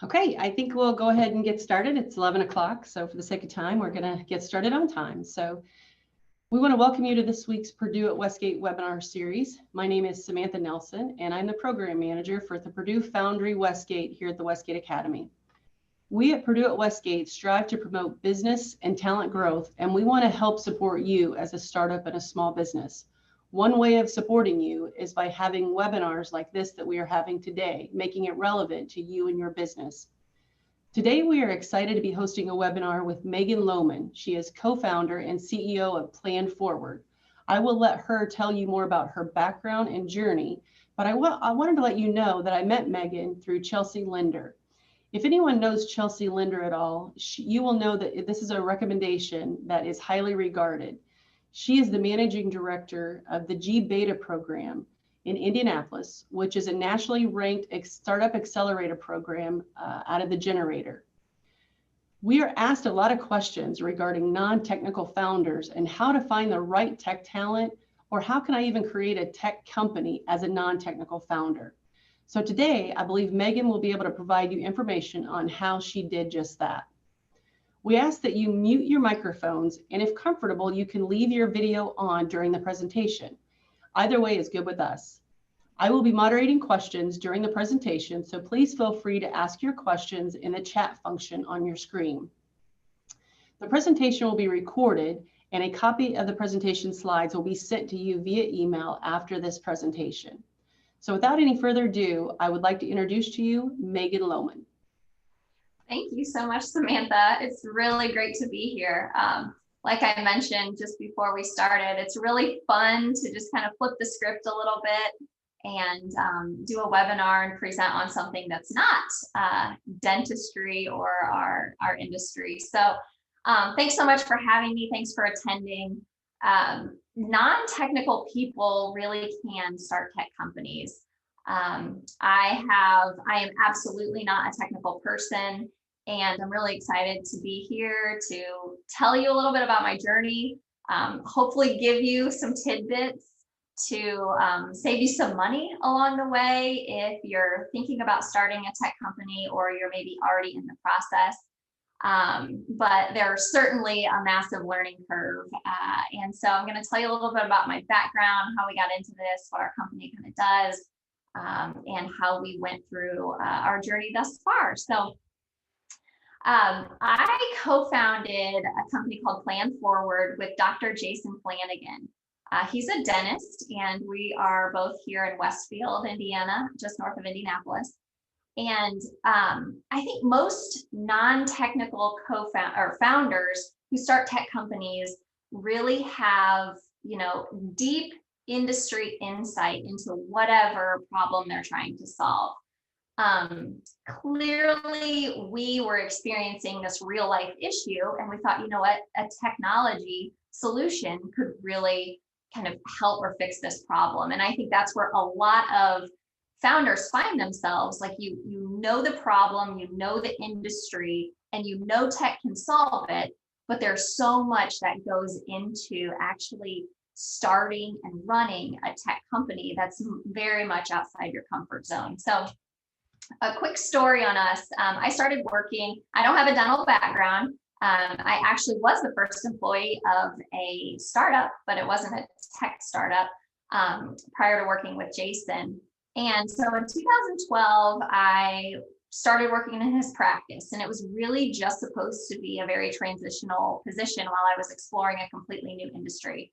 Okay, I think we'll go ahead and get started. It's 11 o'clock, so for the sake of time, we're going to get started on time. So we want to welcome you to this week's Purdue at Westgate webinar series. My name is Samantha Nelson, and I'm the program manager for the Purdue Foundry Westgate here at the Westgate Academy. We at Purdue at Westgate strive to promote business and talent growth, and we want to help support you as a startup and a small business. One way of supporting you is by having webinars like this that we are having today, making it relevant to you and your business. Today, we are excited to be hosting a webinar with Megan Lohman. She is co-founder and CEO of Plan Forward. I will let her tell you more about her background and journey, but I wanted to let you know that I met Megan through Chelsea Linder. If anyone knows Chelsea Linder at all, you will know that this is a recommendation that is highly regarded. She is the managing director of the G-Beta program in Indianapolis, which is a nationally ranked startup accelerator program out of the Generator. We are asked a lot of questions regarding non-technical founders and how to find the right tech talent, or how can I even create a tech company as a non-technical founder. So today, I believe Megan will be able to provide you information on how she did just that. We ask that you mute your microphones, and if comfortable, you can leave your video on during the presentation. Either way is good with us. I will be moderating questions during the presentation, so please feel free to ask your questions in the chat function on your screen. The presentation will be recorded, and a copy of the presentation slides will be sent to you via email after this presentation. So without any further ado, I would like to introduce to you Megan Lohman. Thank you so much, Samantha. It's really great to be here. Like I mentioned just before we started, it's really fun to just kind of flip the script a little bit and do a webinar and present on something that's not dentistry or our industry. So thanks so much for having me. Thanks for attending. Non-technical people really can start tech companies. I am absolutely not a technical person, and I'm really excited to be here to tell you a little bit about my journey, hopefully give you some tidbits to save you some money along the way if you're thinking about starting a tech company or you're maybe already in the process. But there's certainly a massive learning curve. And so I'm going to tell you a little bit about my background, how we got into this, what our company kind of does, and how we went through our journey thus far. So I co-founded a company called Plan Forward with Dr. Jason Flanagan. He's a dentist, and we are both here in Westfield, Indiana, just north of Indianapolis. And I think most non-technical founders who start tech companies really have, deep industry insight into whatever problem they're trying to solve. Clearly, we were experiencing this real life issue, and we thought, a technology solution could really kind of help or fix this problem. And I think that's where a lot of founders find themselves. Like you know the problem, you know the industry, and you know tech can solve it, but there's so much that goes into actually starting and running a tech company that's very much outside your comfort zone. So a quick story on us. I started working, I don't have a dental background. I actually was the first employee of a startup, but it wasn't a tech startup prior to working with Jason. And so in 2012, I started working in his practice, and it was really just supposed to be a very transitional position while I was exploring a completely new industry.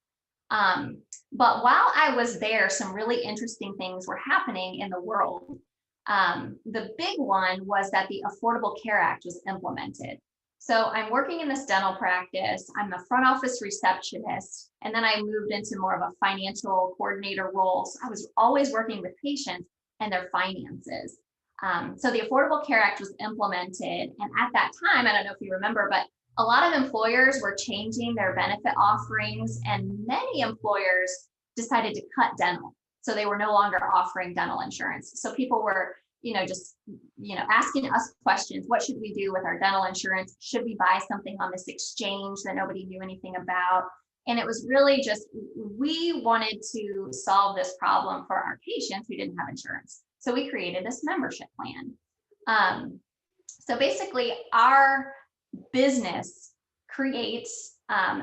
But while I was there, some really interesting things were happening in the world. The big one was that the Affordable Care Act was implemented. So I'm working in this dental practice, I'm a front office receptionist, and then I moved into more of a financial coordinator role. So I was always working with patients and their finances. So the Affordable Care Act was implemented. And at that time, I don't know if you remember, but a lot of employers were changing their benefit offerings, and many employers decided to cut dental. So they were no longer offering dental insurance. So people were asking us questions. What should we do with our dental insurance? Should we buy something on this exchange that nobody knew anything about? And it was really just, we wanted to solve this problem for our patients who didn't have insurance. So we created this membership plan. So basically, our business creates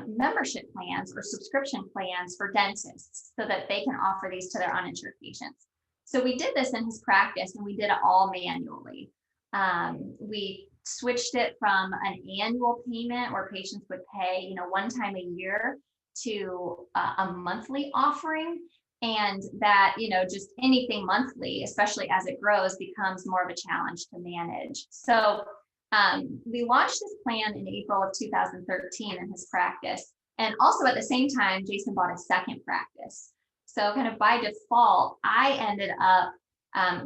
membership plans or subscription plans for dentists so that they can offer these to their uninsured patients. So we did this in his practice, and we did it all manually. We switched it from an annual payment where patients would pay, one time a year, to a monthly offering. And that, just anything monthly, especially as it grows, becomes more of a challenge to manage. So we launched this plan in April of 2013 in his practice. And also at the same time, Jason bought a second practice. So kind of by default, I ended up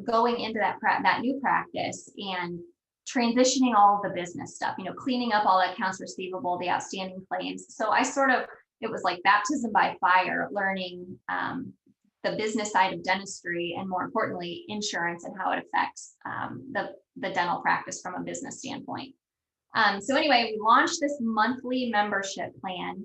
going into that new practice and transitioning all of the business stuff, cleaning up all the accounts receivable, the outstanding claims. So it was like baptism by fire, learning the business side of dentistry, and more importantly, insurance and how it affects the dental practice from a business standpoint. So anyway, we launched this monthly membership plan,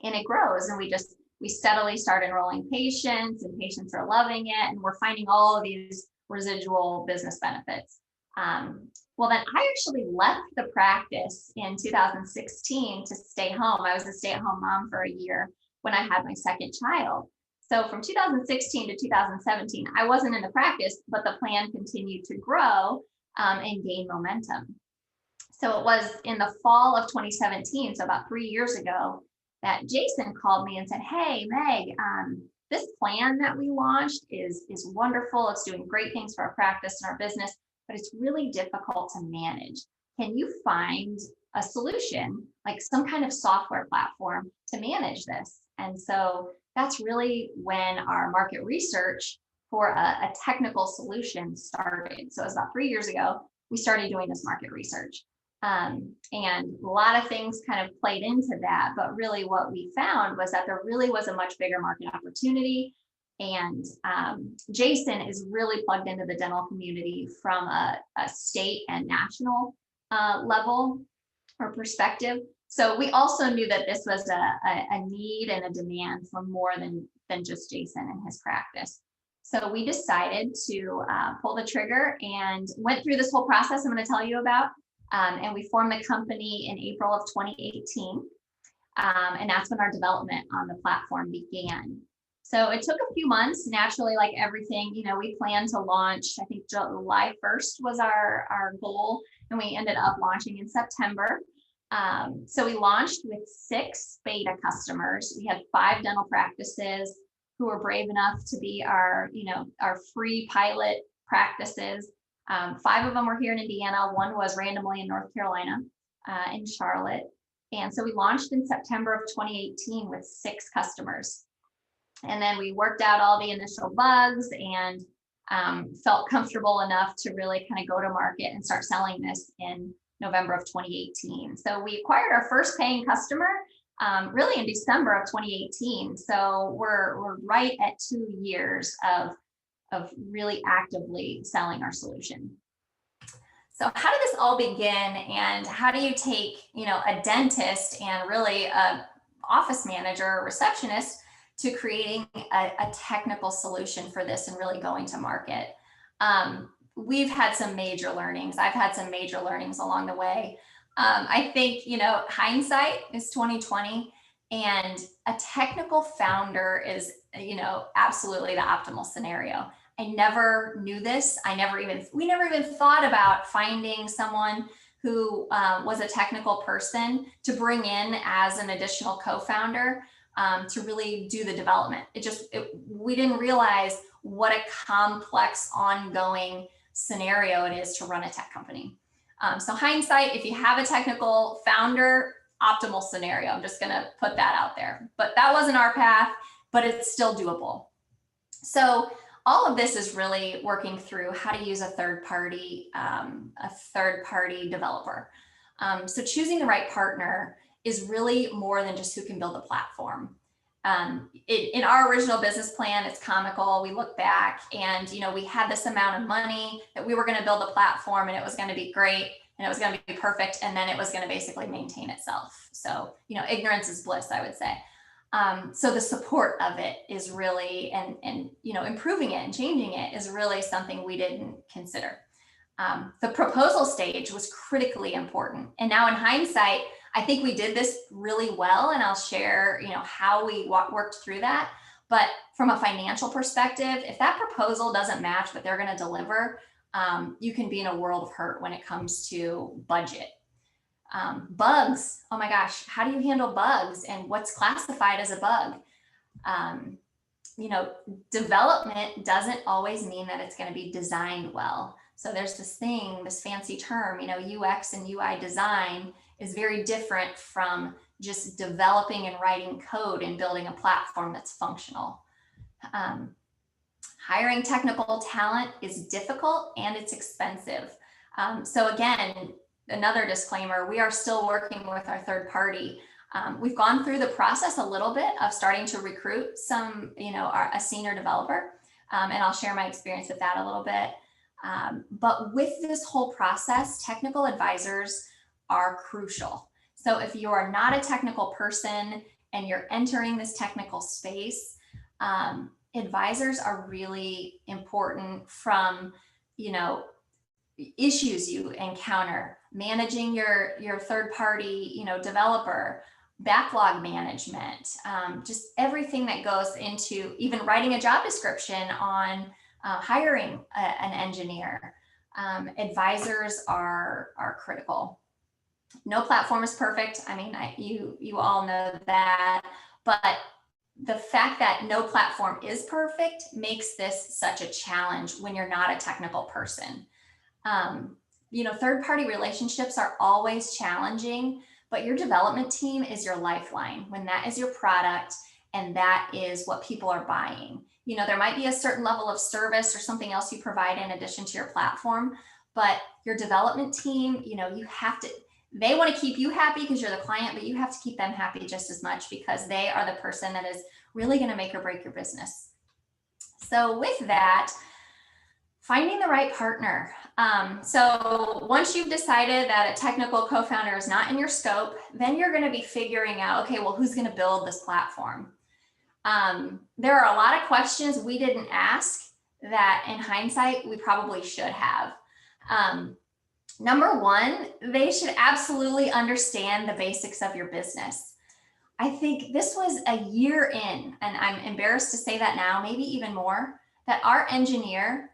and it grows, and we steadily start enrolling patients, and patients are loving it, and we're finding all of these residual business benefits. Well, then I actually left the practice in 2016 to stay home. I was a stay-at-home mom for a year when I had my second child. So from 2016 to 2017, I wasn't in the practice, but the plan continued to grow and gain momentum. So it was in the fall of 2017, so about 3 years ago, that Jason called me and said, "Hey, Meg, this plan that we launched is wonderful. It's doing great things for our practice and our business, but it's really difficult to manage. Can you find a solution, like some kind of software platform to manage this?" And so that's really when our market research for a technical solution started. So it was about 3 years ago, we started doing this market research. And a lot of things kind of played into that, but really what we found was that there really was a much bigger market opportunity. And Jason is really plugged into the dental community from a state and national level or perspective. So we also knew that this was a need and a demand for more than just Jason and his practice. So we decided to pull the trigger and went through this whole process I'm going to tell you about. And we formed the company in April of 2018. And that's when our development on the platform began. So it took a few months, naturally, like everything, we planned to launch, I think July 1st was our goal, and we ended up launching in September. So we launched with 6 beta customers. We had 5 dental practices who were brave enough to be our free pilot practices. 5 of them were here in Indiana. 1 was randomly in North Carolina, in Charlotte. And so we launched in September of 2018 with 6 customers. And then we worked out all the initial bugs and felt comfortable enough to really kind of go to market and start selling this in November of 2018. So we acquired our first paying customer really in December of 2018. So we're right at 2 years of really actively selling our solution. So how did this all begin, and how do you take, a dentist and really a office manager or receptionist to creating a technical solution for this and really going to market? We've had some major learnings. I've had some major learnings along the way. I think, hindsight is 2020, and a technical founder is, absolutely the optimal scenario. I never knew this. We never even thought about finding someone who was a technical person to bring in as an additional co-founder to really do the development. We didn't realize what a complex ongoing scenario it is to run a tech company. So hindsight, if you have a technical founder, optimal scenario. I'm just gonna put that out there, but that wasn't our path, but it's still doable. So all of this is really working through how to use a third party developer. So choosing the right partner is really more than just who can build a platform. In our original business plan, it's comical. We look back and, we had this amount of money that we were going to build a platform, and it was going to be great, and it was going to be perfect. And then it was going to basically maintain itself. So, ignorance is bliss, I would say. So the support of it is really, and improving it and changing it is really something we didn't consider. The proposal stage was critically important. And now in hindsight, I think we did this really well, and I'll share, how we worked through that. But from a financial perspective, if that proposal doesn't match what they're going to deliver, you can be in a world of hurt when it comes to budget. Bugs, oh my gosh, how do you handle bugs and what's classified as a bug? Development doesn't always mean that it's going to be designed well. So there's this fancy term, UX and UI design is very different from just developing and writing code and building a platform that's functional. Hiring technical talent is difficult and it's expensive. So again, another disclaimer, we are still working with our third party. We've gone through the process a little bit of starting to recruit a senior developer, and I'll share my experience with that a little bit. But with this whole process, technical advisors are crucial. So if you are not a technical person and you're entering this technical space, advisors are really important from, issues you encounter, managing your third party, developer, backlog management, just everything that goes into even writing a job description on hiring an engineer. Advisors are critical. No platform is perfect. I mean, you all know that, but the fact that no platform is perfect makes this such a challenge when you're not a technical person. Third-party relationships are always challenging, but your development team is your lifeline when that is your product and that is what people are buying. There might be a certain level of service or something else you provide in addition to your platform, but your development team, they want to keep you happy because you're the client, but you have to keep them happy just as much because they are the person that is really going to make or break your business. So with that, finding the right partner. So once you've decided that a technical co-founder is not in your scope, then you're going to be figuring out, okay, well, who's going to build this platform? There are a lot of questions we didn't ask that in hindsight, we probably should have. Number one, they should absolutely understand the basics of your business. I think this was a year in, and I'm embarrassed to say that now, maybe even more, that our engineer,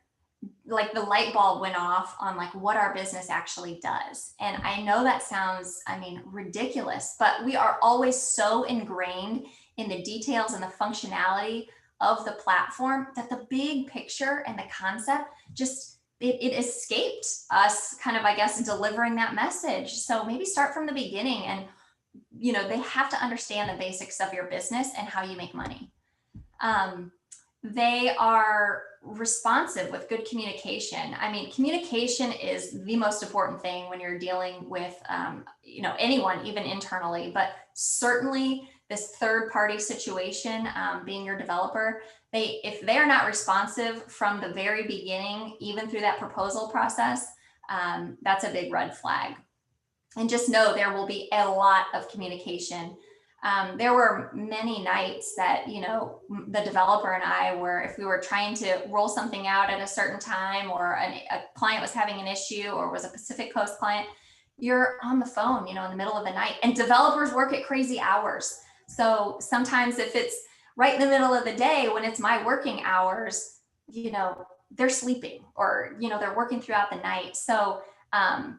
like the light bulb went off on like what our business actually does. And I know that sounds, ridiculous, but we are always so ingrained in the details and the functionality of the platform that the big picture and the concept just, it escaped us kind of, delivering that message. So maybe start from the beginning and, they have to understand the basics of your business and how you make money. They are responsive with good communication. Communication is the most important thing when you're dealing with, anyone, even internally, but certainly this third-party situation, being your developer, if they are not responsive from the very beginning, even through that proposal process, that's a big red flag. And just know there will be a lot of communication. There were many nights that, the developer and I were, if we were trying to roll something out at a certain time or a client was having an issue or was a Pacific Coast client, you're on the phone, in the middle of the night, and developers work at crazy hours. So sometimes if it's right in the middle of the day when it's my working hours, they're sleeping or, they're working throughout the night. So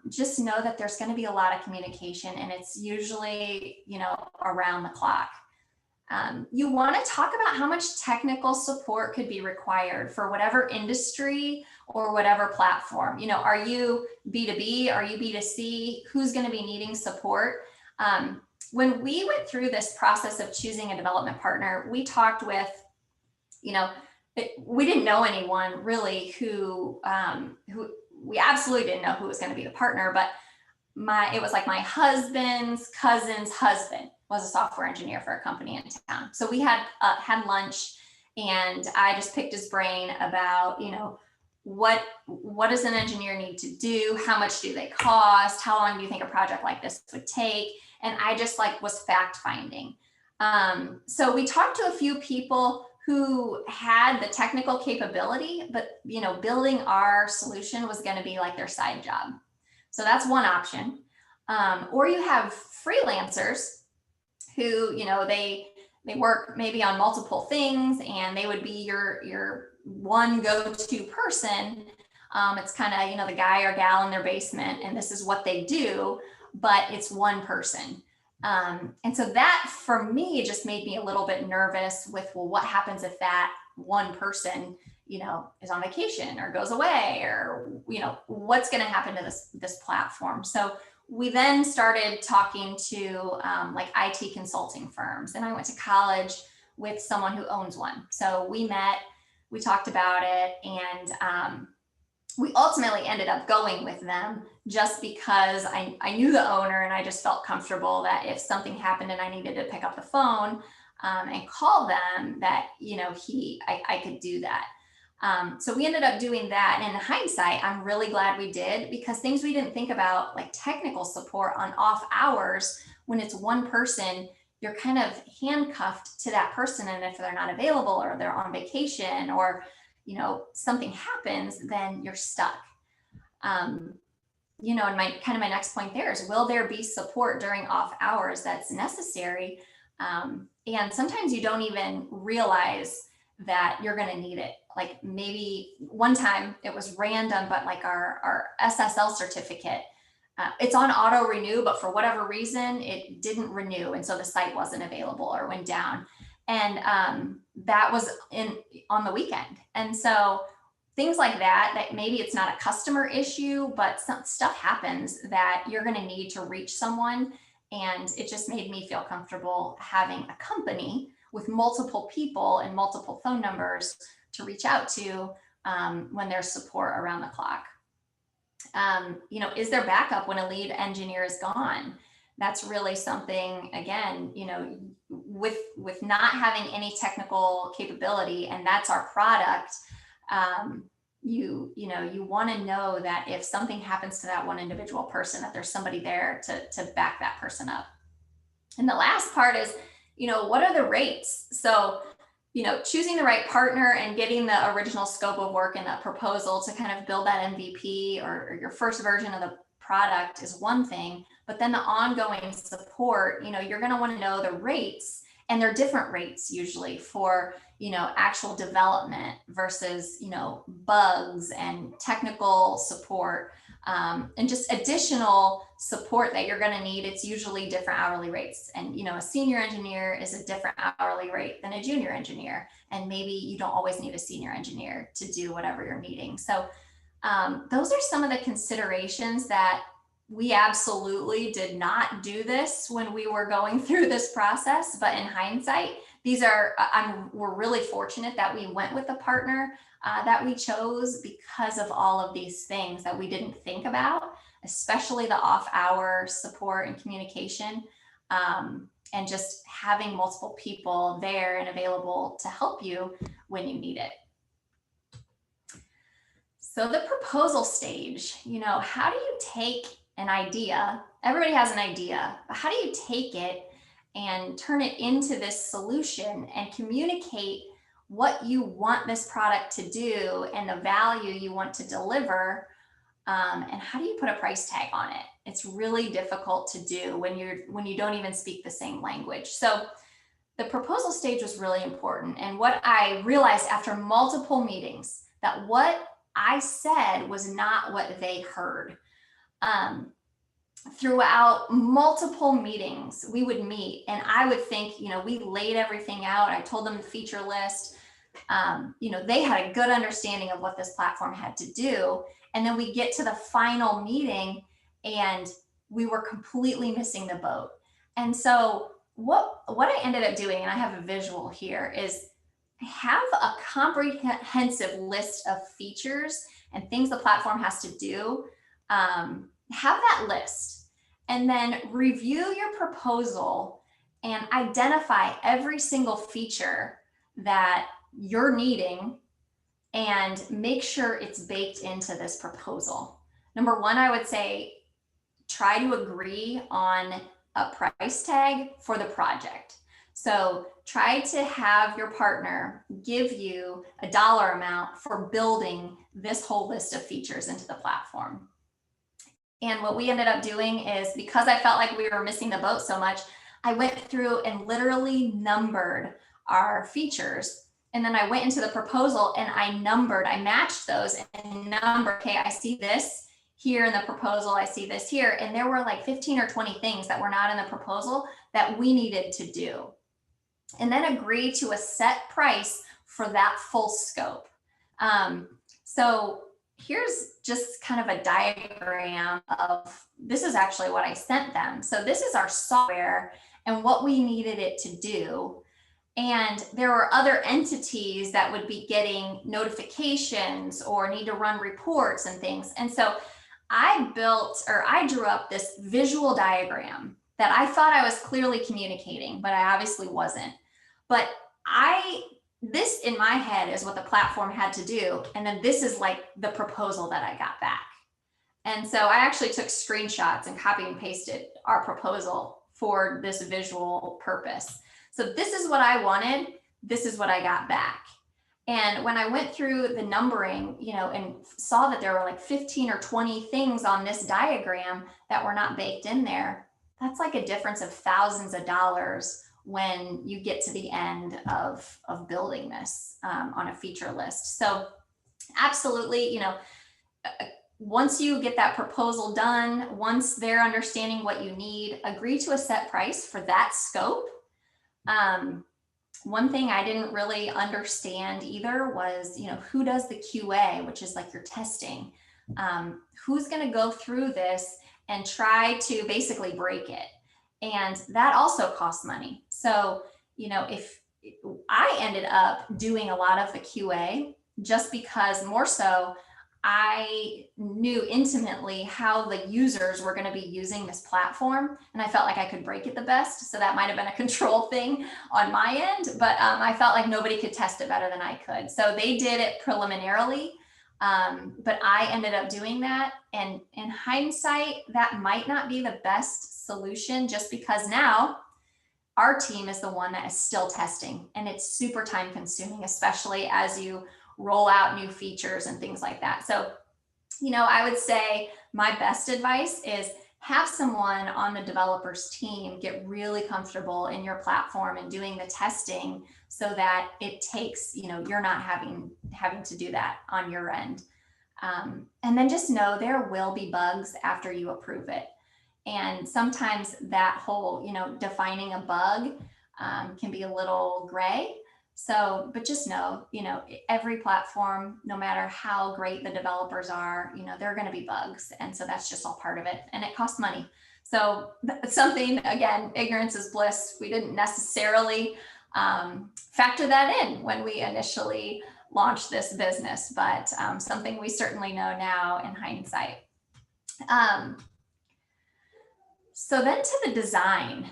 just know that there's going to be a lot of communication and it's usually, around the clock. You want to talk about how much technical support could be required for whatever industry or whatever platform. Are you B2B? Are you B2C? Who's going to be needing support? When we went through this process of choosing a development partner, we talked with, we didn't know anyone really who we absolutely didn't know who was going to be the partner, but it was like my husband's cousin's husband was a software engineer for a company in town. So we had lunch and I just picked his brain about, what does an engineer need to do? How much do they cost? How long do you think a project like this would take? And I just was fact finding. So we talked to a few people who had the technical capability, but building our solution was going to be like their side job. So that's one option. Or you have freelancers who, they work maybe on multiple things, and they would be your one go-to person. It's kind of, the guy or gal in their basement, and this is what they do, but it's one person. And so that for me just made me a little bit nervous with, well, what happens if that one person, is on vacation or goes away, or, what's going to happen to this platform? So we then started talking to like IT consulting firms, and I went to college with someone who owns one. So we met, we talked about it, and we ultimately ended up going with them just because I knew the owner, and I just felt comfortable that if something happened and I needed to pick up the phone and call them, that, I could do that. So we ended up doing that. And in hindsight, I'm really glad we did, because things we didn't think about, like technical support on off hours, when it's one person, you're kind of handcuffed to that person. And if they're not available, or they're on vacation, or, something happens, then you're stuck. And my next point there is, will there be support during off hours that's necessary? And sometimes you don't even realize that you're going to need it. Like maybe one time it was random, but like our SSL certificate, it's on auto renew, but for whatever reason, it didn't renew. And so the site wasn't available or went down. And that was on the weekend. And so things like that maybe it's not a customer issue, but some stuff happens that you're going to need to reach someone. And it just made me feel comfortable having a company with multiple people and multiple phone numbers to reach out to when there's support around the clock. Is there backup when a lead engineer is gone? That's really something, again, with not having any technical capability, and that's our product. You want to know that if something happens to that one individual person, that there's somebody there to back that person up. And the last part is, what are the rates? So, choosing the right partner and getting the original scope of work and that proposal to kind of build that MVP or your first version of the product is one thing, but then the ongoing support, you're going to want to know the rates, and they're different rates usually for, actual development versus, bugs and technical support, and just additional support that you're going to need. It's usually different hourly rates. And, a senior engineer is a different hourly rate than a junior engineer. And maybe you don't always need a senior engineer to do whatever you're needing. So those are some of the considerations that we absolutely did not do this when we were going through this process. But in hindsight, we're really fortunate that we went with the partner that we chose, because of all of these things that we didn't think about, especially the off-hour support and communication, and just having multiple people there and available to help you when you need it. So the proposal stage, how do you take an idea? Everybody has an idea, but how do you take it and turn it into this solution and communicate what you want this product to do and the value you want to deliver? And how do you put a price tag on it? It's really difficult to do when you don't even speak the same language. So the proposal stage was really important. And what I realized after multiple meetings, that what I said was not what they heard. Throughout multiple meetings, we would meet, and I would think, we laid everything out. I told them the feature list. They had a good understanding of what this platform had to do. And then we get to the final meeting, and we were completely missing the boat. And so what I ended up doing, and I have a visual here, is have a comprehensive list of features and things the platform has to do. Have that list, and then review your proposal and identify every single feature that you're needing and make sure it's baked into this proposal. Number one, I would say try to agree on a price tag for the project. So try to have your partner give you a dollar amount for building this whole list of features into the platform. And what we ended up doing is, because I felt like we were missing the boat so much, I went through and literally numbered our features. And then I went into the proposal and I matched those and numbered, okay, I see this here in the proposal, I see this here. And there were like 15 or 20 things that were not in the proposal that we needed to do. And then agree to a set price for that full scope. So here's just kind of a diagram of, this is actually what I sent them. So this is our software and what we needed it to do. And there were other entities that would be getting notifications or need to run reports and things. And so I drew up this visual diagram that I thought I was clearly communicating, but I obviously wasn't. But this in my head is what the platform had to do. And then this is like the proposal that I got back. And so I actually took screenshots and copy and pasted our proposal for this visual purpose. So this is what I wanted. This is what I got back. And when I went through the numbering, and saw that there were like 15 or 20 things on this diagram that were not baked in there, that's like a difference of thousands of dollars when you get to the end of building this on a feature list. So absolutely, once you get that proposal done, once they're understanding what you need, agree to a set price for that scope. One thing I didn't really understand either was, who does the QA, which is like your testing. Who's going to go through this and try to basically break it? And that also costs money. So, if I ended up doing a lot of the QA, just because more so I knew intimately how the users were going to be using this platform, and I felt like I could break it the best. So that might have been a control thing on my end, but I felt like nobody could test it better than I could. So they did it preliminarily, but I ended up doing that. And in hindsight, that might not be the best solution, just because now our team is the one that is still testing, and it's super time consuming, especially as you roll out new features and things like that. So, I would say my best advice is have someone on the developer's team get really comfortable in your platform and doing the testing, so that it takes, you're not having to do that on your end. And then just know there will be bugs after you approve it. And sometimes that whole, defining a bug can be a little gray. So, but just know, every platform, no matter how great the developers are, there are going to be bugs. And so that's just all part of it. And it costs money. So something, again, ignorance is bliss. We didn't necessarily factor that in when we initially launched this business, but something we certainly know now in hindsight. So then to the design,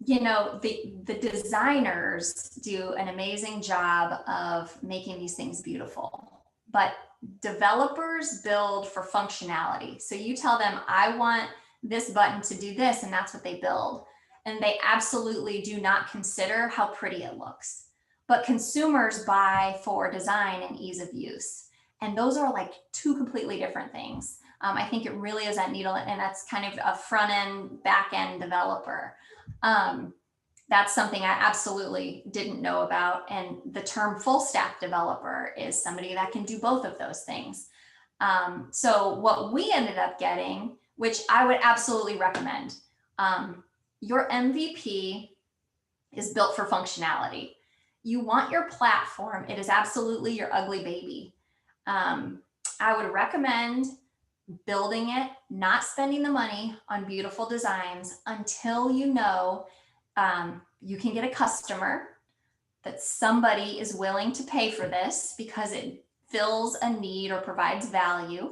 the designers do an amazing job of making these things beautiful, but developers build for functionality. So you tell them, I want this button to do this, and that's what they build. And they absolutely do not consider how pretty it looks. But consumers buy for design and ease of use. And those are like two completely different things. I think it really is that needle, and that's kind of a front end, back end developer. That's something I absolutely didn't know about. And the term full stack developer is somebody that can do both of those things. So what we ended up getting, which I would absolutely recommend, your MVP is built for functionality. You want your platform, it is absolutely your ugly baby. I would recommend building it, not spending the money on beautiful designs until you can get a customer, that somebody is willing to pay for this because it fills a need or provides value.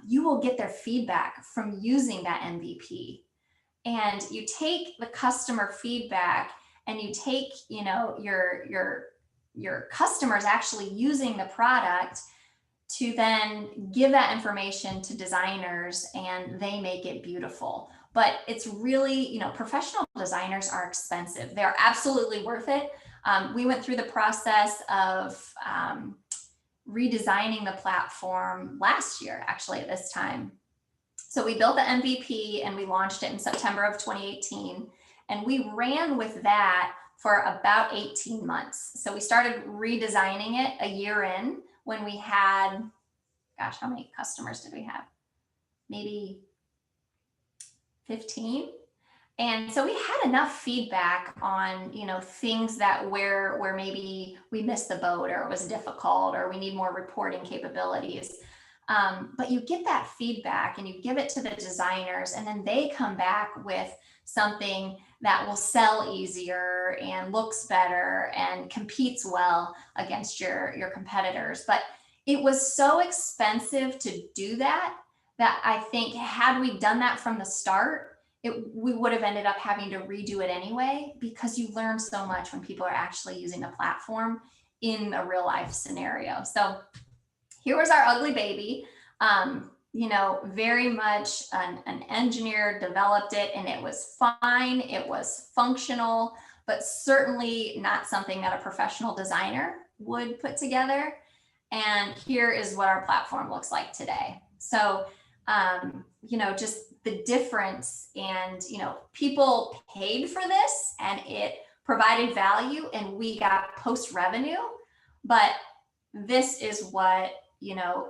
You will get their feedback from using that MVP. And you take the customer feedback and you take, your customers actually using the product to then give that information to designers, and they make it beautiful. but it's really, you know, professional designers are expensive. They're absolutely worth it. We went through the process of redesigning the platform last year, actually, at this time. So we built the MVP and we launched it in September of 2018. And we ran with that for about 18 months. So we started redesigning it a year in when we had, gosh, how many customers did we have? Maybe 15. And so we had enough feedback on, you know, things that where maybe we missed the boat or it was difficult or we need more reporting capabilities. But you get that feedback and you give it to the designers, and then they come back with something that will sell easier and looks better and competes well against your competitors. But it was so expensive to do that I think had we done that from the start, we would have ended up having to redo it anyway, because you learn so much when people are actually using the platform in a real life scenario. So here was our ugly baby. You know, very much an engineer developed it, and it was fine. It was functional, but certainly not something that a professional designer would put together. And here is what our platform looks like today. So, you know, just the difference, and, you know, people paid for this and it provided value and we got post revenue, but this is what, you know,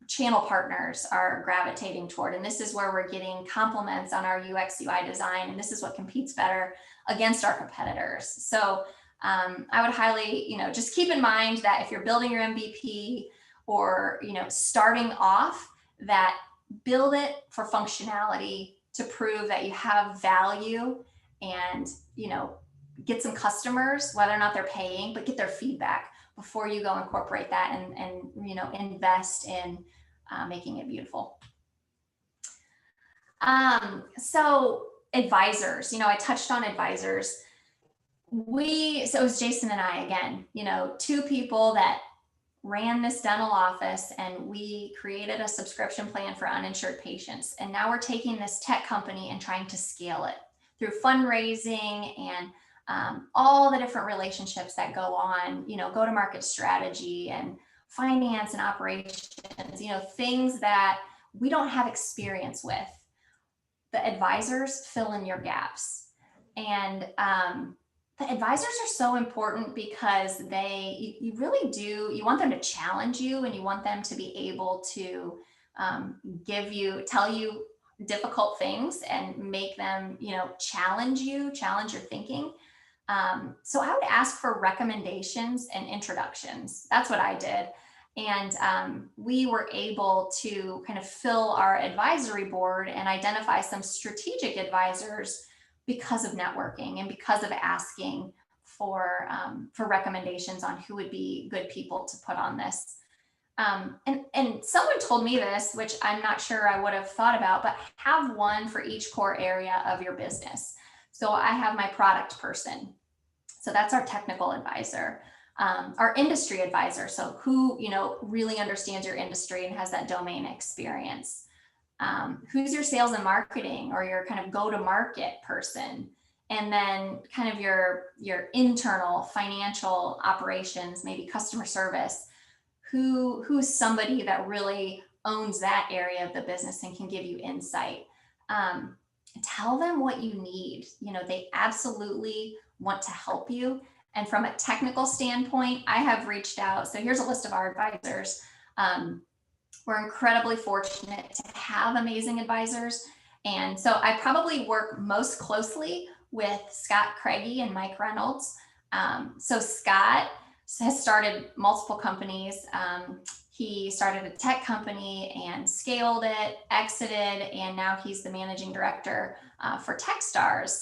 channel partners are gravitating toward. And this is where we're getting compliments on our UX UI design. And this is what competes better against our competitors. So I would highly, you know, just keep in mind that if you're building your MVP or, you know, starting off, that build it for functionality to prove that you have value, and, you know, get some customers, whether or not they're paying, but get their feedback before you go incorporate that and you know, invest in making it beautiful. So advisors, you know, I touched on advisors. So it was Jason and I, again, you know, two people that ran this dental office, and we created a subscription plan for uninsured patients. And now we're taking this tech company and trying to scale it through fundraising and all the different relationships that go on, you know, go-to-market strategy and finance and operations, you know, things that we don't have experience with. The advisors fill in your gaps. And the advisors are so important because you really do, you want them to challenge you, and you want them to be able to tell you difficult things and make them, you know, challenge your thinking. So I would ask for recommendations and introductions. That's what I did. And we were able to kind of fill our advisory board and identify some strategic advisors because of networking and because of asking for recommendations on who would be good people to put on this. And someone told me this, which I'm not sure I would have thought about, but have one for each core area of your business. So I have my product person. So that's our technical advisor, our industry advisor. So who, you know, really understands your industry and has that domain experience. Who's your sales and marketing or your kind of go-to-market person? And then kind of your internal financial operations, maybe customer service. Who's somebody that really owns that area of the business and can give you insight. Tell them what you need. You know, they absolutely want to help you. And from a technical standpoint, I have reached out. So here's a list of our advisors. We're incredibly fortunate to have amazing advisors. And so I probably work most closely with Scott Craigie and Mike Reynolds. So Scott has started multiple companies. He started a tech company and scaled it, exited, and now he's the managing director for Techstars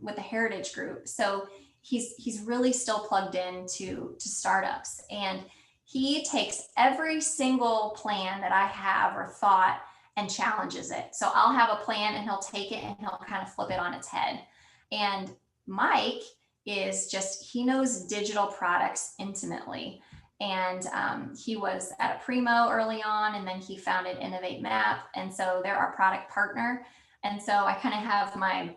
with the Heritage Group. So he's really still plugged into startups, and he takes every single plan that I have or thought and challenges it. So I'll have a plan and he'll take it and he'll kind of flip it on its head. And Mike he knows digital products intimately. And he was at a Primo early on, and then he founded Innovate Map. And so they're our product partner. And so I kind of have my,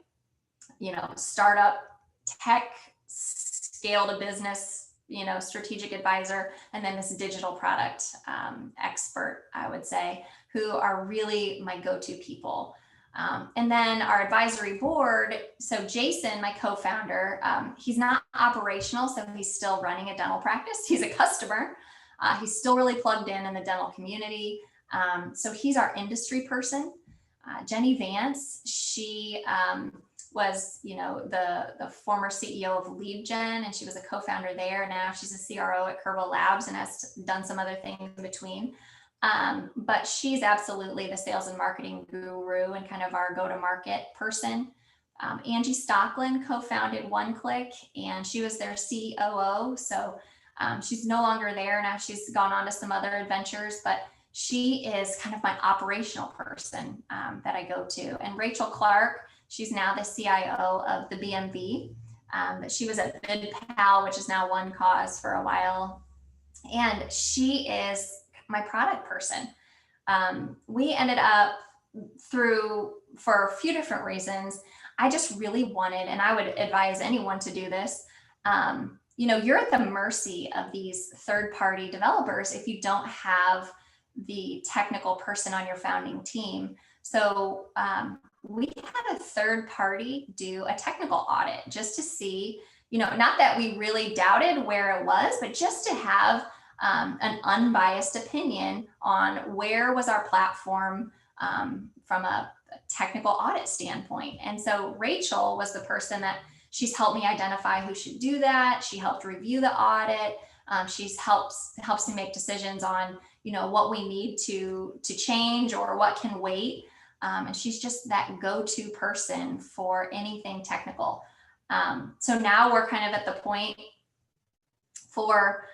startup tech scale to business, strategic advisor, and then this digital product expert, I would say, who are really my go-to people. And then our advisory board. So Jason, my co-founder, he's not operational, so he's still running a dental practice. He's a customer. He's still really plugged in the dental community. So he's our industry person. Jenny Vance, she was, the former CEO of LeadGen, and she was a co-founder there. Now she's a CRO at Curvo Labs and has done some other things in between. But she's absolutely the sales and marketing guru and kind of our go-to-market person. Angie Stockland co-founded OneClick, and she was their COO. So she's no longer there now. She's gone on to some other adventures, but she is kind of my operational person that I go to. And Rachel Clark, she's now the CIO of the BMV. But she was at BidPal, which is now One Cause, for a while. And she is my product person. We ended up for a few different reasons, I just really wanted, and I would advise anyone to do this, you're at the mercy of these third-party developers if you don't have the technical person on your founding team. So we had a third party do a technical audit just to see, not that we really doubted where it was, but just to have an unbiased opinion on where was our platform from a technical audit standpoint. And so Rachel was the person that she's helped me identify who should do that. She helped review the audit. She's helps me make decisions on, what we need to change or what can wait. And she's just that go-to person for anything technical. So now we're kind of at the point for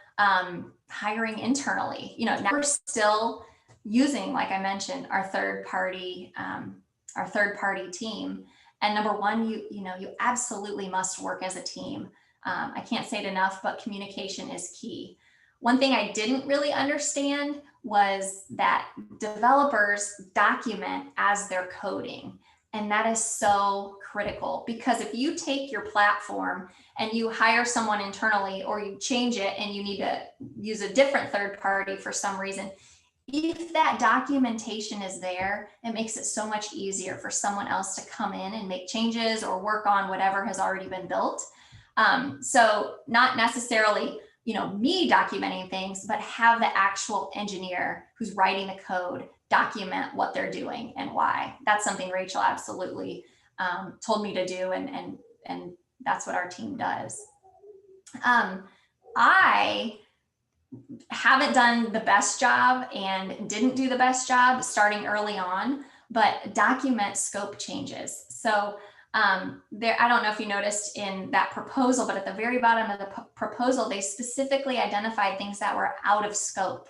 hiring internally. Now we're still using, like I mentioned, our third party team. And number one, you absolutely must work as a team. I can't say it enough, but communication is key. One thing I didn't really understand was that developers document as they're coding. And that is so critical, because if you take your platform and you hire someone internally, or you change it and you need to use a different third party for some reason, if that documentation is there, it makes it so much easier for someone else to come in and make changes or work on whatever has already been built. So not necessarily, me documenting things, but have the actual engineer who's writing the code document what they're doing and why. That's something Rachel absolutely told me to do, and that's what our team does. I haven't done the best job and didn't do the best job starting early on, but document scope changes. So there, I don't know if you noticed in that proposal, but at the very bottom of the proposal, they specifically identified things that were out of scope.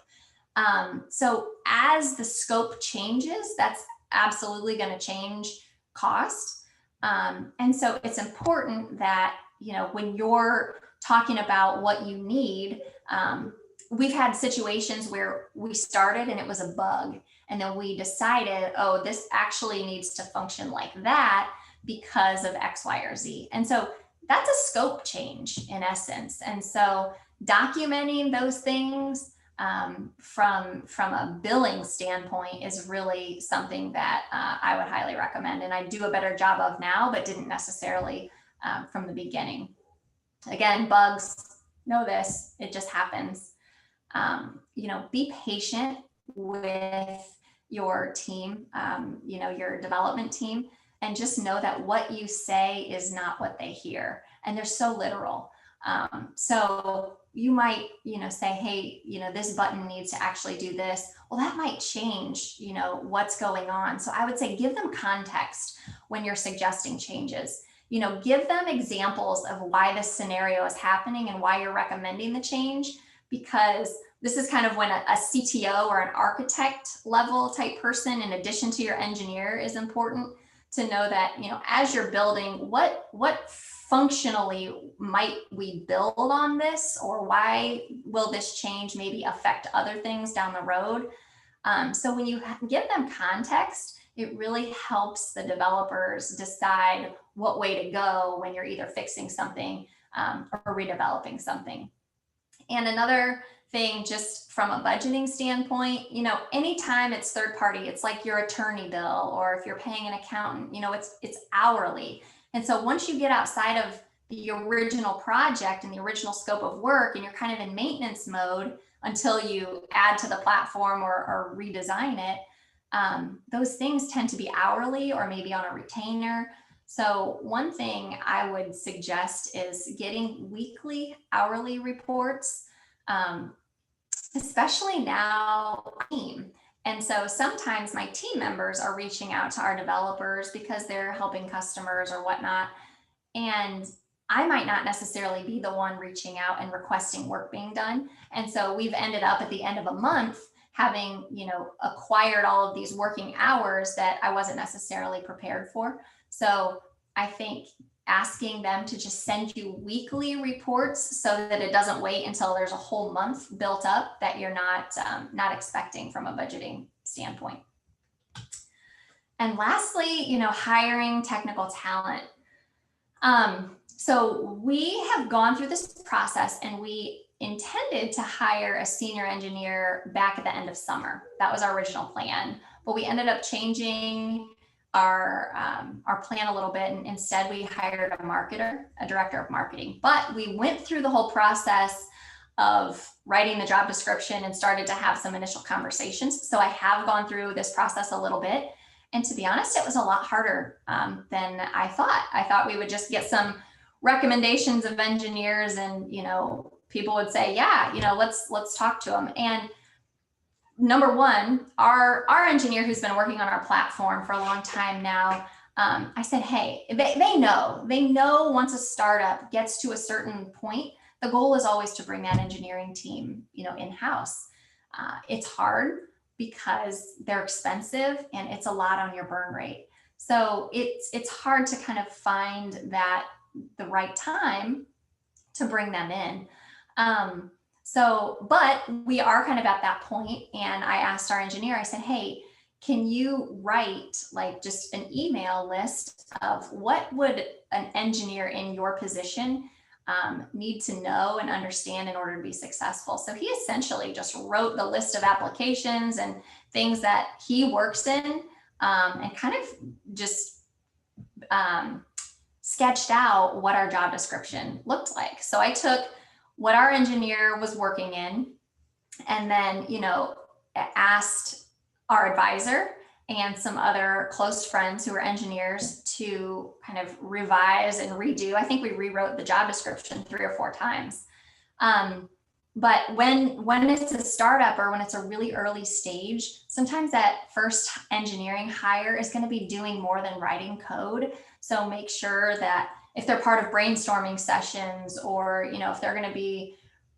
So as the scope changes, that's absolutely going to change cost. And so it's important that, when you're talking about what you need, we've had situations where we started and it was a bug, and then we decided, oh, this actually needs to function like that because of X, Y, or Z. And so that's a scope change in essence. And so documenting those things from a billing standpoint is really something that I would highly recommend, and I do a better job of now, but didn't necessarily from the beginning. Again, bugs, know this, it just happens. Be patient with your team, your development team, and just know that what you say is not what they hear. And they're so literal. So you might, say, hey, this button needs to actually do this. Well, that might change, what's going on. So I would say give them context when you're suggesting changes. Give them examples of why this scenario is happening and why you're recommending the change, because this is kind of when a CTO or an architect level type person, in addition to your engineer, is important to know that, as you're building, what functionally might we build on this, or why will this change maybe affect other things down the road? So when you give them context, it really helps the developers decide what way to go when you're either fixing something or redeveloping something. And another thing, just from a budgeting standpoint, anytime it's third party, it's like your attorney bill, or if you're paying an accountant, it's hourly. And so once you get outside of the original project and the original scope of work, and you're kind of in maintenance mode until you add to the platform or redesign it, those things tend to be hourly or maybe on a retainer. So one thing I would suggest is getting weekly, hourly reports, especially now team. And so sometimes my team members are reaching out to our developers because they're helping customers or whatnot. And I might not necessarily be the one reaching out and requesting work being done. And so we've ended up at the end of a month having, acquired all of these working hours that I wasn't necessarily prepared for. So I think asking them to just send you weekly reports so that it doesn't wait until there's a whole month built up that you're not expecting from a budgeting standpoint. And lastly, hiring technical talent. So we have gone through this process, and we intended to hire a senior engineer back at the end of summer. That was our original plan, but we ended up changing our plan a little bit, and instead we hired a director of marketing. But we went through the whole process of writing the job description and started to have some initial conversations. So I have gone through this process a little bit, and to be honest, it was a lot harder than I thought. I thought we would just get some recommendations of engineers, and people would say, yeah, let's talk to them. And number one, our engineer who's been working on our platform for a long time now, I said, hey, they know once a startup gets to a certain point, the goal is always to bring that engineering team, in-house. It's hard because they're expensive and it's a lot on your burn rate. So it's hard to kind of find the right time to bring them in. But we are kind of at that point, and I asked our engineer, I said, hey, can you write like just an email list of what would an engineer in your position need to know and understand in order to be successful? So he essentially just wrote the list of applications and things that he works in, and kind of just sketched out what our job description looked like. So I took what our engineer was working in, and then, asked our advisor and some other close friends who were engineers to kind of revise and redo. I think we rewrote the job description 3 or 4 times. But when it's a startup or when it's a really early stage, sometimes that first engineering hire is going to be doing more than writing code. So make sure that if they're part of brainstorming sessions, or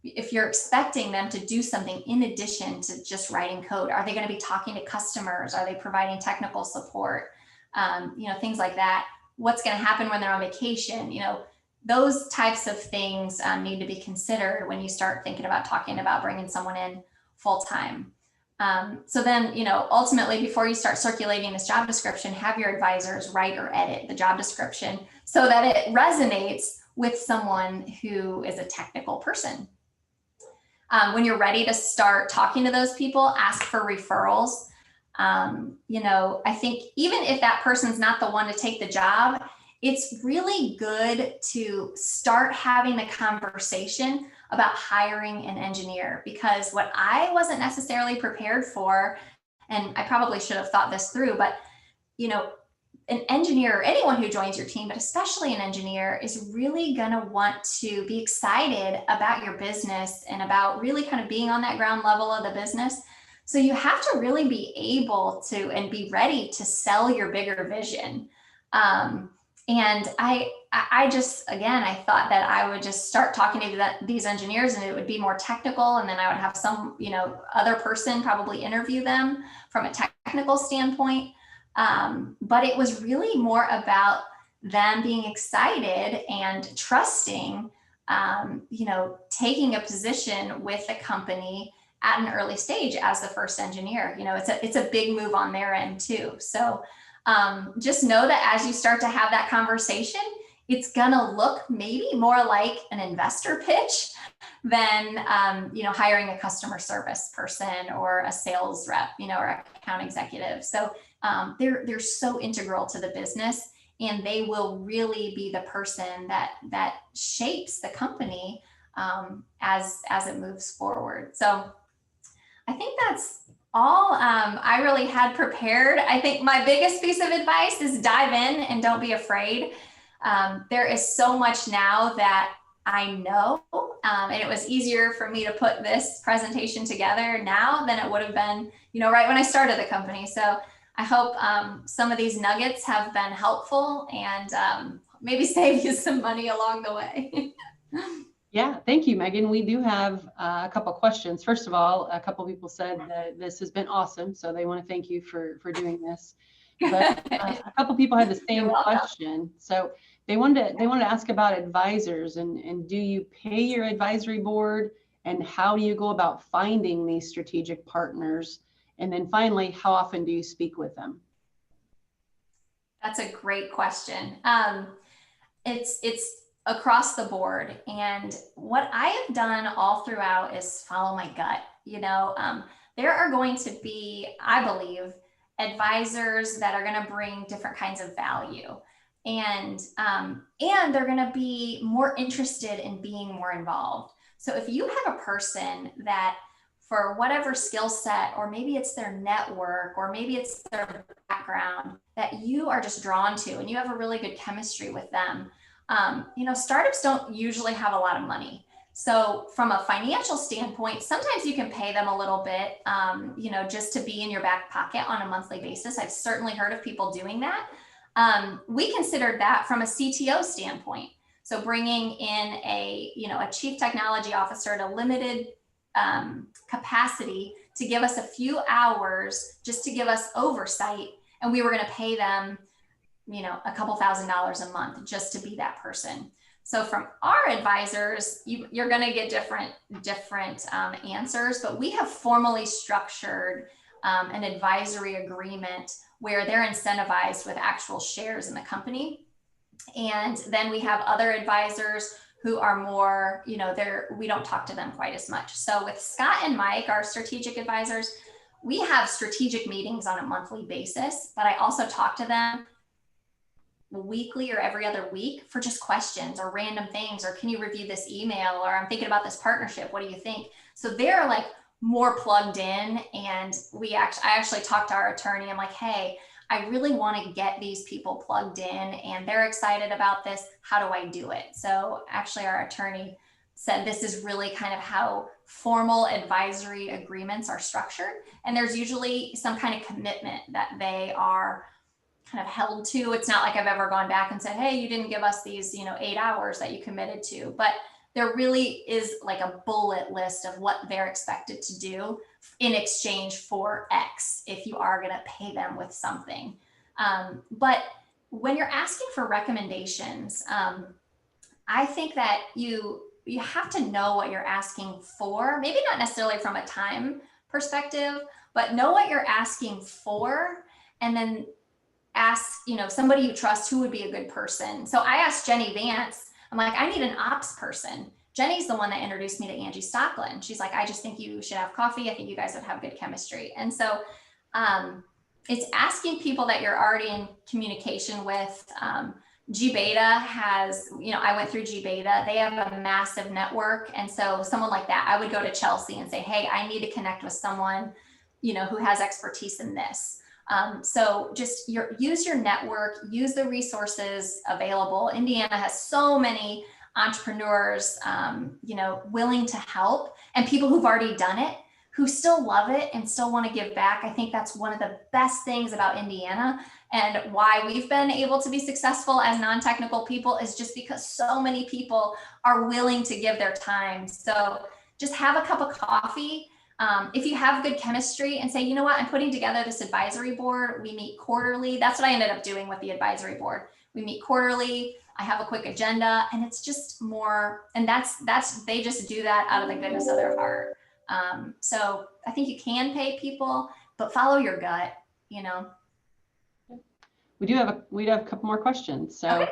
if you're expecting them to do something in addition to just writing code, are they going to be talking to customers? Are they providing technical support? Things like that. What's going to happen when they're on vacation? Those types of things need to be considered when you start thinking about talking about bringing someone in full time. So then, ultimately, before you start circulating this job description, have your advisors write or edit the job description so that it resonates with someone who is a technical person. When you're ready to start talking to those people, ask for referrals. I think even if that person's not the one to take the job, it's really good to start having the conversation about hiring an engineer, because what I wasn't necessarily prepared for, and I probably should have thought this through, but an engineer, or anyone who joins your team, but especially an engineer, is really going to want to be excited about your business and about really kind of being on that ground level of the business. So you have to really be able to and be ready to sell your bigger vision. And I just, again, I thought that I would just start talking to these engineers and it would be more technical. And then I would have some, other person probably interview them from a technical standpoint. But it was really more about them being excited and trusting, taking a position with the company at an early stage as the first engineer. It's a big move on their end too. So just know that as you start to have that conversation, it's gonna look maybe more like an investor pitch than hiring a customer service person or a sales rep, or account executive. So they're so integral to the business, and they will really be the person that shapes the company as it moves forward. So I think that's all I really had prepared. I think my biggest piece of advice is dive in and don't be afraid. There is so much now that I know, and it was easier for me to put this presentation together now than it would have been, right when I started the company. So I hope some of these nuggets have been helpful and maybe save you some money along the way. Yeah, thank you, Megan. We do have a couple questions. First of all, a couple people said that this has been awesome, so they want to thank you for doing this. But a couple people had the same question. So they wanted to ask about advisors and do you pay your advisory board, and how do you go about finding these strategic partners? And then finally, how often do you speak with them? That's a great question. It's across the board. And what I have done all throughout is follow my gut. There are going to be, I believe, advisors that are going to bring different kinds of value. And they're going to be more interested in being more involved. So if you have a person that, for whatever skill set, or maybe it's their network, or maybe it's their background, that you are just drawn to, and you have a really good chemistry with them, startups don't usually have a lot of money. So from a financial standpoint, sometimes you can pay them a little bit, just to be in your back pocket on a monthly basis. I've certainly heard of people doing that. We considered that from a CTO standpoint. So bringing in a chief technology officer at a limited capacity to give us a few hours just to give us oversight. And we were going to pay them, a couple $1,000s a month just to be that person. So from our advisors, you're going to get different answers, but we have formally structured an advisory agreement where they're incentivized with actual shares in the company. And then we have other advisors who are more, we don't talk to them quite as much. So with Scott and Mike, our strategic advisors, we have strategic meetings on a monthly basis, but I also talk to them weekly or every other week for just questions or random things, or can you review this email, or I'm thinking about this partnership, what do you think? So they're like more plugged in, and I actually talked to our attorney. I'm like, hey, I really want to get these people plugged in and they're excited about this. How do I do it? So actually our attorney said this is really kind of how formal advisory agreements are structured. And there's usually some kind of commitment that they are kind of held to. It's not like I've ever gone back and said, hey, you didn't give us these, 8 hours that you committed to, but there really is like a bullet list of what they're expected to do in exchange for X if you are going to pay them with something. But when you're asking for recommendations, I think that you have to know what you're asking for, maybe not necessarily from a time perspective, but know what you're asking for, and then ask, somebody you trust who would be a good person. So I asked Jenny Vance, I'm like, I need an ops person. Jenny's the one that introduced me to Angie Stocklin. She's like, I just think you should have coffee. I think you guys would have good chemistry. And so it's asking people that you're already in communication with. G-Beta has, I went through G-Beta. They have a massive network. And so someone like that, I would go to Chelsea and say, hey, I need to connect with someone, who has expertise in this. So just use your network, use the resources available. Indiana has so many entrepreneurs, willing to help, and people who've already done it, who still love it and still want to give back. I think that's one of the best things about Indiana, and why we've been able to be successful as non-technical people is just because so many people are willing to give their time. So just have a cup of coffee. If you have good chemistry, and say, you know what, I'm putting together this advisory board. We meet quarterly. That's what I ended up doing with the advisory board. We meet quarterly. I have a quick agenda, and it's just more, and they just do that out of the goodness of their heart. So I think you can pay people, but follow your gut, you know. We have a couple more questions. So Okay.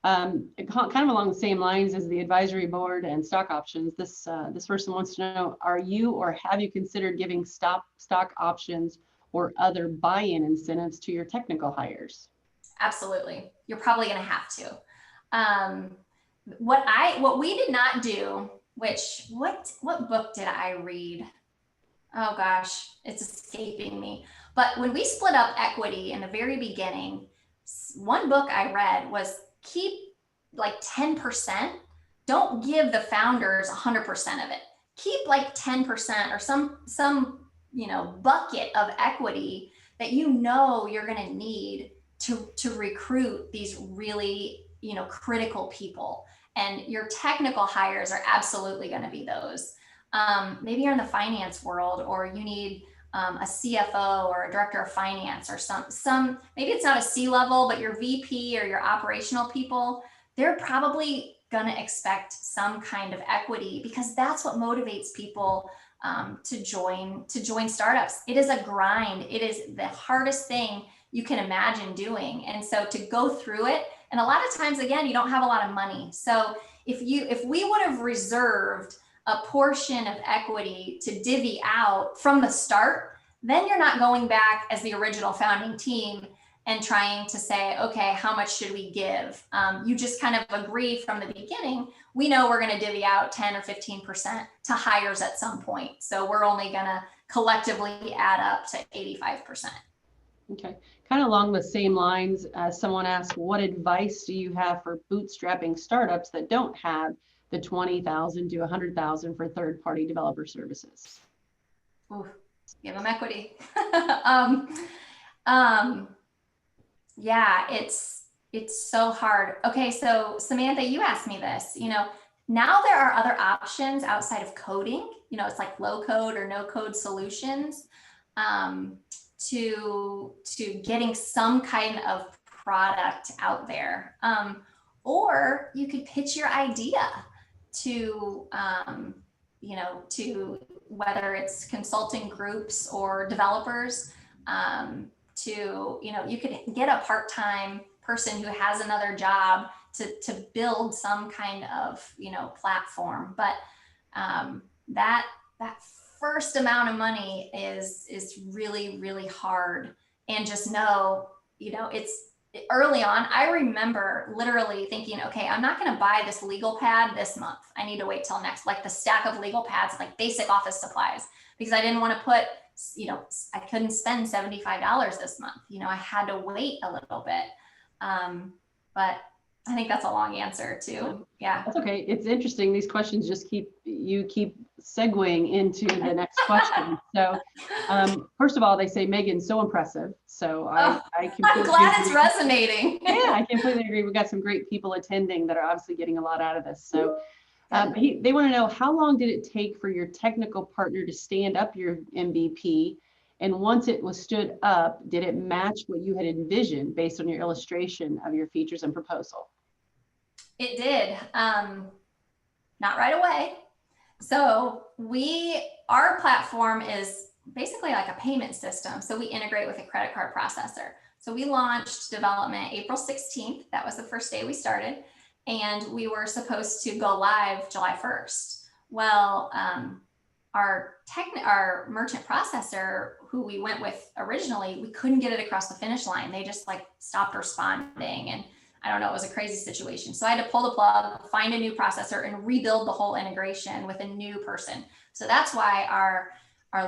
kind of along the same lines as the advisory board and stock options, this person wants to know, are you or have you considered giving stock options or other buy-in incentives to your technical hires? Absolutely. You're probably going to have to. What we did not do, which what book did I read? Oh gosh, it's escaping me. But when we split up equity in the very beginning, one book I read was keep like 10%. Don't give the founders 100% of it. Keep like 10% or some bucket of equity that you're going to need to recruit these really critical people. And your technical hires are absolutely going to be those. Maybe you're in the finance world, or you need a CFO or a director of finance, or some maybe it's not a C level, but your VP or your operational people, they're probably going to expect some kind of equity, because that's what motivates people to join startups. It is a grind. It is the hardest thing you can imagine doing. And so to go through it, and a lot of times, again, you don't have a lot of money. So if we would have reserved a portion of equity to divvy out from the start, then you're not going back as the original founding team and trying to say, okay, how much should we give? You just kind of agree from the beginning, we know we're going to divvy out 10 or 15% to hires at some point. So we're only going to collectively add up to 85%. Okay, kind of along the same lines, someone asked, what advice do you have for bootstrapping startups that don't have the 20,000 to 100,000 for third-party developer services? Ooh, give them equity. Yeah, it's so hard. Okay, so Samantha, you asked me this. Now there are other options outside of coding. It's like low code or no code solutions to getting some kind of product out there. Or you could pitch your idea to to whether it's consulting groups or developers. You could get a part-time person who has another job to build some kind of platform. But that first amount of money is really, really hard. And just know, it's early on. I remember literally thinking, okay, I'm not going to buy this legal pad this month. I need to wait till next, like the stack of legal pads, like basic office supplies, because I didn't want to put, I couldn't spend $75 this month. I had to wait a little bit. But I think that's a long answer too. Yeah. That's okay. It's interesting. These questions just keep segueing into the next question. So first of all, they say, Megan, so impressive. So I completely I'm glad agree. It's resonating. Yeah, I completely agree. We've got some great people attending that are obviously getting a lot out of this. So they want to know, how long did it take for your technical partner to stand up your MVP? And once it was stood up, did it match what you had envisioned based on your illustration of your features and proposal? It did. Not right away. So our platform is basically like a payment system. So we integrate with a credit card processor. So we launched development April 16th. That was the first day we started. And we were supposed to go live July 1st. Well, our merchant processor, who we went with originally, we couldn't get it across the finish line. They just stopped responding. And I don't know, it was a crazy situation. So I had to pull the plug, find a new processor, and rebuild the whole integration with a new person. So that's why our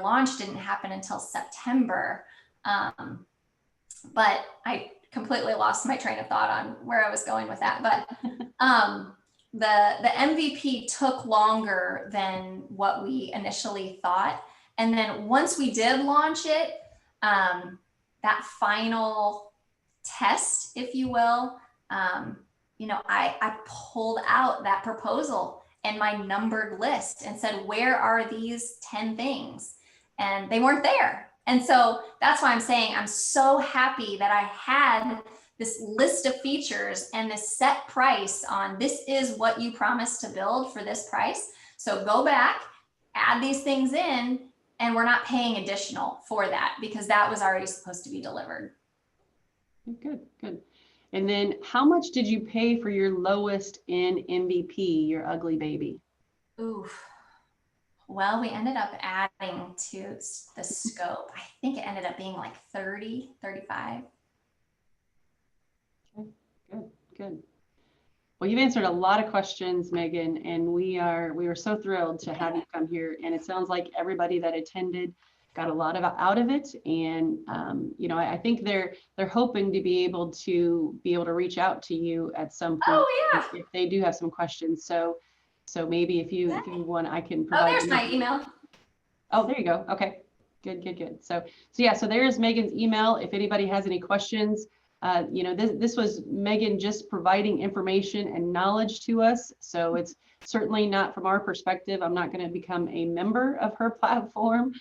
launch didn't happen until September. But I completely lost my train of thought on where I was going with that. But the MVP took longer than what we initially thought. And then once we did launch it, that final test, if you will, I pulled out that proposal and my numbered list and said, where are these 10 things? And they weren't there. And so that's why I'm saying I'm so happy that I had this list of features and this set price on, this is what you promised to build for this price. So go back, add these things in and we're not paying additional for that because that was already supposed to be delivered. Good, good. And then how much did you pay for your lowest in MVP, your ugly baby? Oof. Well, we ended up adding to the scope. I think it ended up being like 30, 35. Okay, good, good. Well, you've answered a lot of questions, Megan, and we are so thrilled to have you come here. And it sounds like everybody that attended got a lot of out of it. And you know, I think they're hoping to be able to reach out to you at some point Oh yeah. if they do have some questions. So maybe if you want, I can provide. Oh, there's my email. Oh, there you go. Okay, good, good, good. So yeah, so there's Megan's email. If anybody has any questions, you know, this was Megan just providing information and knowledge to us. So it's certainly not from our perspective. I'm not going to become a member of her platform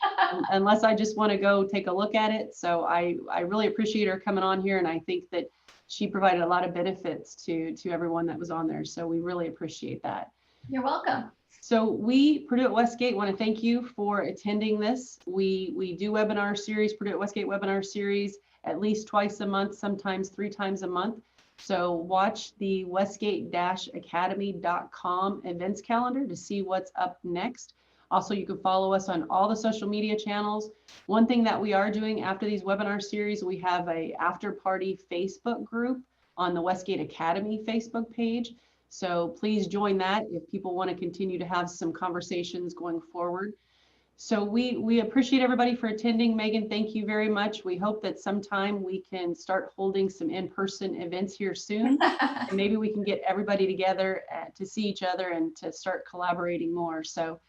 unless I just want to go take a look at it. So I really appreciate her coming on here, and I think that she provided a lot of benefits to everyone that was on there. So we really appreciate that. You're welcome. So we, Purdue at Westgate, want to thank you for attending this. We do webinar series, Purdue at Westgate webinar series, at least twice a month, sometimes 3 times a month. So watch the westgate-academy.com events calendar to see what's up next. Also, you can follow us on all the social media channels. One thing that we are doing after these webinar series, we have a after party Facebook group on the Westgate Academy Facebook page. So please join that if people want to continue to have some conversations going forward. So we appreciate everybody for attending. Megan, thank you very much. We hope that sometime we can start holding some in-person events here soon. And maybe we can get everybody together to see each other and to start collaborating more. So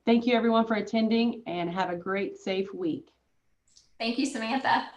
thank you everyone for attending, and have a great, safe week. Thank you, Samantha.